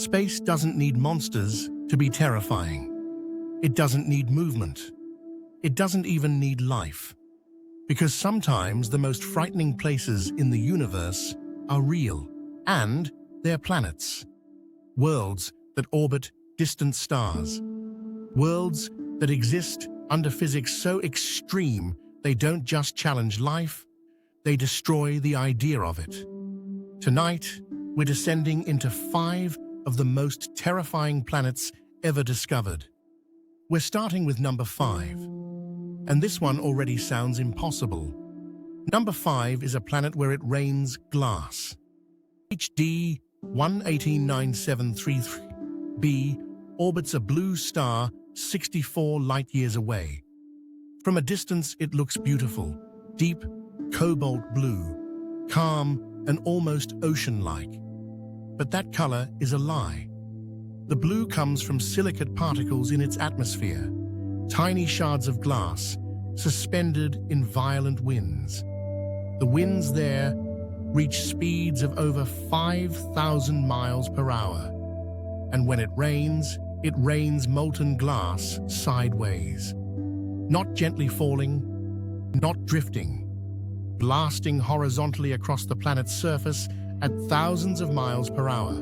Space doesn't need monsters to be terrifying. It doesn't need movement. It doesn't even need life. Because sometimes the most frightening places in the universe are real, and they're planets. Worlds that orbit distant stars. Worlds that exist under physics so extreme they don't just challenge life, they destroy the idea of it. Tonight, we're descending into 5 of the most terrifying planets ever discovered. We're starting with number 5, and this one already sounds impossible. Number 5 is a planet where it rains glass. HD 118973b orbits a blue star 64 light-years away. From a distance, it looks beautiful, deep, cobalt blue, calm, and almost ocean-like. But that color is a lie. The blue comes from silicate particles in its atmosphere, tiny shards of glass suspended in violent winds. The winds there reach speeds of over 5,000 miles per hour. And when it rains molten glass sideways. Not gently falling, not drifting, blasting horizontally across the planet's surface at thousands of miles per hour.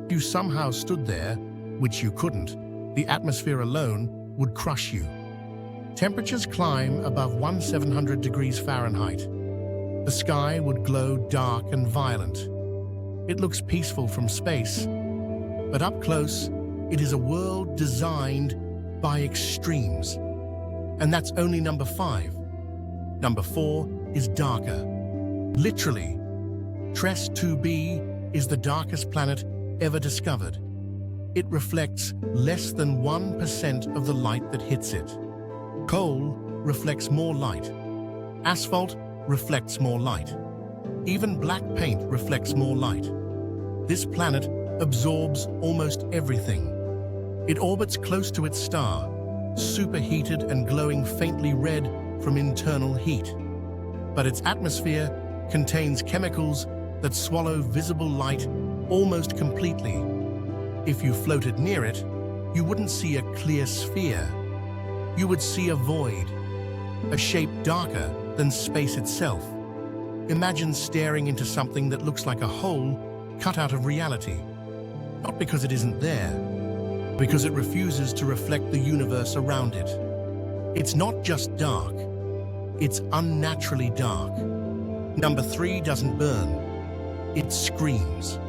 If you somehow stood there, which you couldn't, the atmosphere alone would crush you. Temperatures climb above 1700 degrees Fahrenheit. The sky would glow dark and violent. It looks peaceful from space, but up close, it is a world designed by extremes. And that's only number 5. Number 4 is darker. Literally, Tres 2b is the darkest planet ever discovered. It reflects less than 1% of the light that hits it. Coal reflects more light. Asphalt reflects more light. Even black paint reflects more light. This planet absorbs almost everything. It orbits close to its star, superheated and glowing faintly red from internal heat. But its atmosphere contains chemicals that swallow visible light almost completely. If you floated near it, you wouldn't see a clear sphere. You would see a void, a shape darker than space itself. Imagine staring into something that looks like a hole cut out of reality. Not because it isn't there, because it refuses to reflect the universe around it. It's not just dark, it's unnaturally dark. Number 3 doesn't burn, it screams.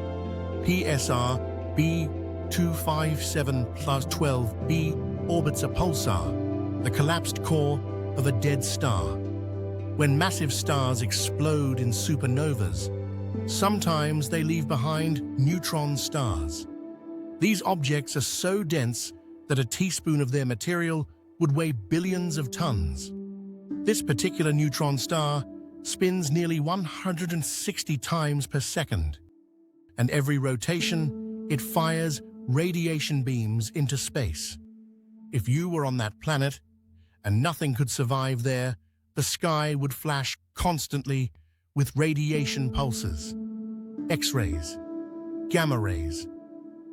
PSR B257+12b orbits a pulsar, the collapsed core of a dead star. When massive stars explode in supernovas, sometimes they leave behind neutron stars. These objects are so dense that a teaspoon of their material would weigh billions of tons. This particular neutron star spins nearly 160 times per second, and every rotation, it fires radiation beams into space. If you were on that planet and nothing could survive there, the sky would flash constantly with radiation pulses, X-rays, gamma rays,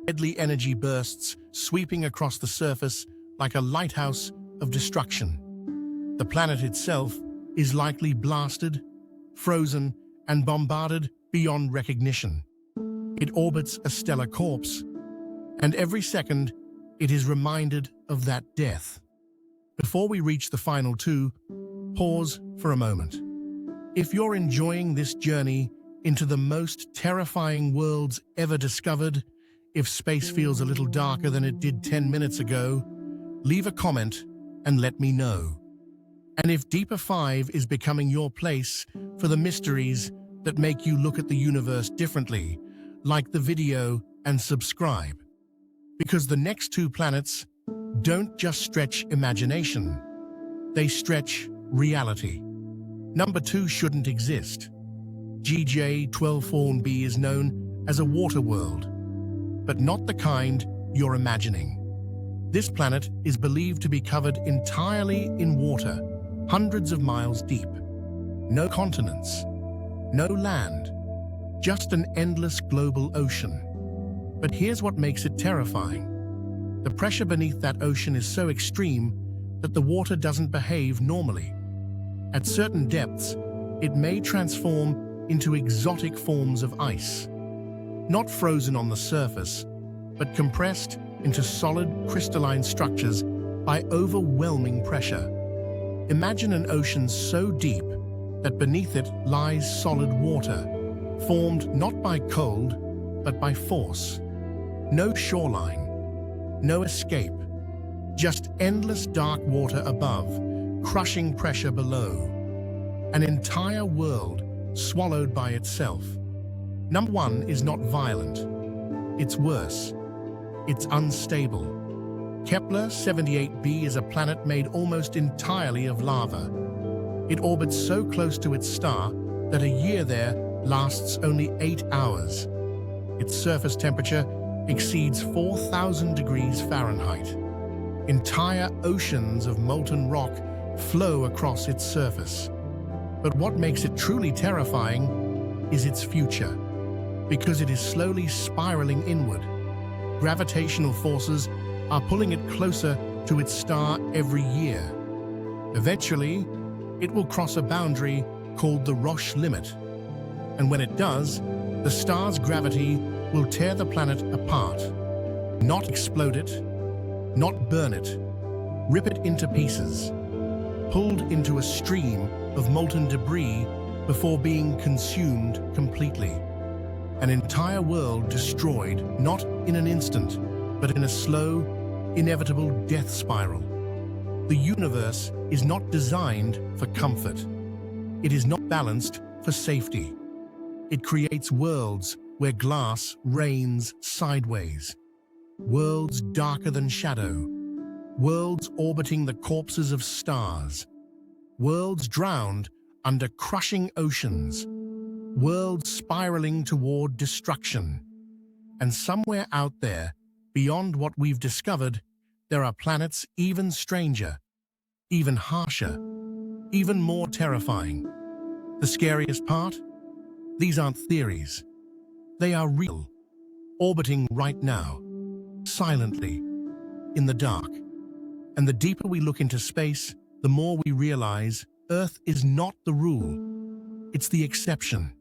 deadly energy bursts sweeping across the surface like a lighthouse of destruction. The planet itself is likely blasted, frozen, and bombarded beyond recognition. It orbits a stellar corpse, and every second it is reminded of that death. Before we reach the final 2, pause for a moment. If you're enjoying this journey into the most terrifying worlds ever discovered, if space feels a little darker than it did 10 minutes ago, leave a comment and let me know. And if Deeper 5 is becoming your place for the mysteries that make you look at the universe differently, like the video and subscribe. Because the next 2 planets don't just stretch imagination, they stretch reality. Number 2 shouldn't exist. GJ12b is known as a water world, but not the kind you're imagining. This planet is believed to be covered entirely in water, hundreds of miles deep. No continents, no land, just an endless global ocean. But here's what makes it terrifying. The pressure beneath that ocean is so extreme that the water doesn't behave normally. At certain depths, it may transform into exotic forms of ice, not frozen on the surface, but compressed into solid crystalline structures by overwhelming pressure. Imagine an ocean so deep that beneath it lies solid water, formed not by cold, but by force. No shoreline, no escape, just endless dark water above, crushing pressure below. An entire world swallowed by itself. Number one is not violent. It's worse. It's unstable. Kepler 78b is a planet made almost entirely of lava. It orbits so close to its star that a year there lasts only 8 hours. Its surface temperature exceeds 4,000 degrees Fahrenheit. Entire oceans of molten rock flow across its surface. But what makes it truly terrifying is its future, because it is slowly spiraling inward. Gravitational forces are pulling it closer to its star every year. Eventually, it will cross a boundary called the Roche limit. And when it does, the star's gravity will tear the planet apart. Not explode it, not burn it, rip it into pieces, pulled into a stream of molten debris before being consumed completely. An entire world destroyed, not in an instant, but in a slow, inevitable death spiral. The universe is not designed for comfort. It is not balanced for safety. It creates worlds where glass rains sideways, worlds darker than shadow, worlds orbiting the corpses of stars, worlds drowned under crushing oceans, worlds spiraling toward destruction. And somewhere out there, beyond what we've discovered, there are planets even stranger, even harsher, even more terrifying. The scariest part? These aren't theories. They are real, orbiting right now, silently, in the dark. And the deeper we look into space, the more we realize Earth is not the rule. It's the exception.